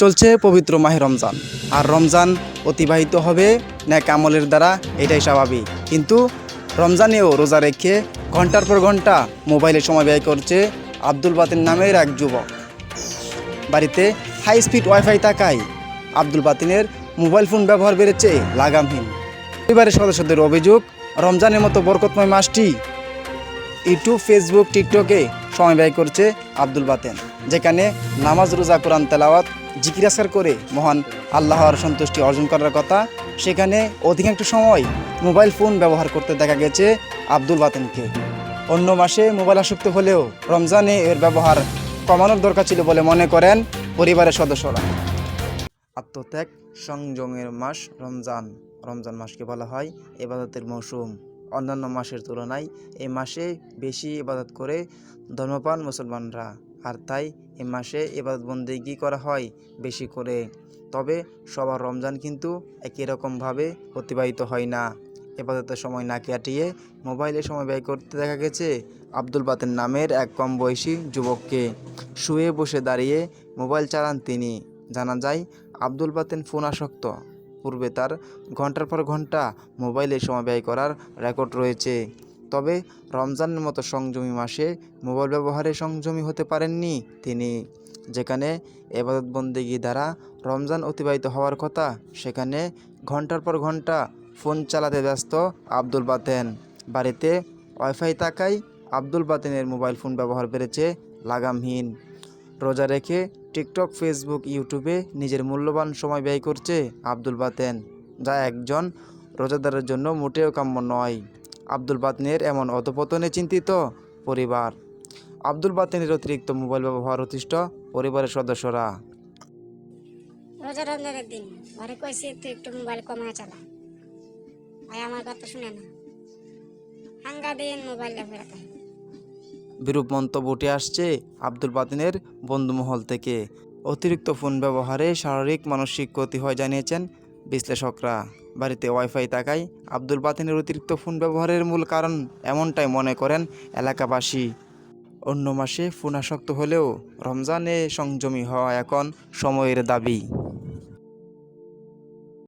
চলছে পবিত্র মাহে রমজান, আর রমজান অতিবাহিত হবে ন্যাক আমলের দ্বারা, এটাই স্বাভাবিক। কিন্তু রমজানেও রোজা রেখে ঘন্টার পর ঘন্টা মোবাইলে সময় ব্যয় করছে আব্দুল বাতেন নামের এক যুবক। বাড়িতে হাই স্পিড ওয়াইফাই থাকায় আব্দুল বাতিনের মোবাইল ফোন ব্যবহার বেড়েছে লাগামহীন। পরিবারের সদস্যদের অভিযোগ, রমজানের মতো বরকতময় মাসটি ইউটিউব, ফেসবুক, টিকটকে সময় ব্যয় করছে আব্দুল বাতেন, যেখানে নামাজ, রোজা, কোরআন তেলাওয়াত, জিকির আসকার করে মহান আল্লাহর সন্তুষ্টি অর্জন করার কথা, সেখানে অধিকাংশ সময় মোবাইল ফোন ব্যবহার করতে দেখা গেছে আব্দুল বাতেনকে। অন্য মাসে মোবাইল আসক্ত হলেও রমজানে এর ব্যবহার কমানোর দরকার ছিল বলে মনে করেন পরিবারের সদস্যরা। আত্মত্যাগ সংযমের মাস রমজান। রমজান মাসকে বলা হয় ইবাদতের মৌসুম। অন্যান্য মাসের তুলনায় এই মাসে বেশি ইবাদত করে ধর্মপ্রাণ মুসলমানরা, আর তাই এই মাসে ইবাদত বন্দেগী করা হয় বেশি করে। তবে সবার রমজান কিন্তু একই রকমভাবে অতিবাহিত হয় না। ইবাদতের সময় না কাটিয়ে মোবাইলে সময় ব্যয় করতে দেখা গেছে আব্দুল বাতেন নামের এক কম বয়সী যুবককে। শুয়ে বসে দাঁড়িয়ে মোবাইল চালান তিনি। জানা যায় আব্দুল বাতেন ফোন আসক্ত। পূর্বে তার ঘন্টার পর ঘন্টা মোবাইলে সময় ব্যয় করার রেকর্ড রয়েছে। তবে রমজানের মতো সংযমী মাসে মোবাইল ব্যবহারে সংযমী হতে পারেননি তিনি। যেখানে ইবাদত বন্দেগী দ্বারা রমজান অতিবাহিত হওয়ার কথা, সেখানে ঘন্টার পর ঘন্টা ফোন চালাতে ব্যস্ত আব্দুল বাতেন। বাড়িতে ওয়াইফাই থাকায় আব্দুল বাতেনের মোবাইল ফোন ব্যবহার বেড়েছে লাগামহীন। রোজা রেখে টিকটক, ফেসবুক, ইউটিউবে নিজের মূল্যবান সময় ব্যয় করছে আব্দুল বাতেন, যা একজন রোজাদারের জন্য মোটেও কাম্য নয়। আব্দুল বাতেনের এমন অধপতনে চিন্তিত পরিবার। আব্দুল বাতেনের অতিরিক্ত মোবাইল ব্যবহার অতিষ্ঠ পরিবারের সদস্যরা। রোজা রমজানের দিন ঘরে কইছি একটু মোবাইল কমায় চালা, ভাই আমার কথা শুনে না, হাঙ্গা দিন মোবাইল ফেরা খায়। বিরূপ মন্তব্য উঠে আসছে আব্দুল বাতেনের বন্ধুমহল থেকে। অতিরিক্ত ফোন ব্যবহারে শারীরিক মানসিক ক্ষতি হয় জানিয়েছেন বিশ্লেষকরা। বাড়িতে ওয়াইফাই থাকায় আব্দুল বাতেনের অতিরিক্ত ফোন ব্যবহারের মূল কারণ এমনটাই মনে করেন এলাকাবাসী। অন্য মাসে ফোন আসক্ত হলেও রমজানে সংযমী হওয়া এখন সময়ের দাবি।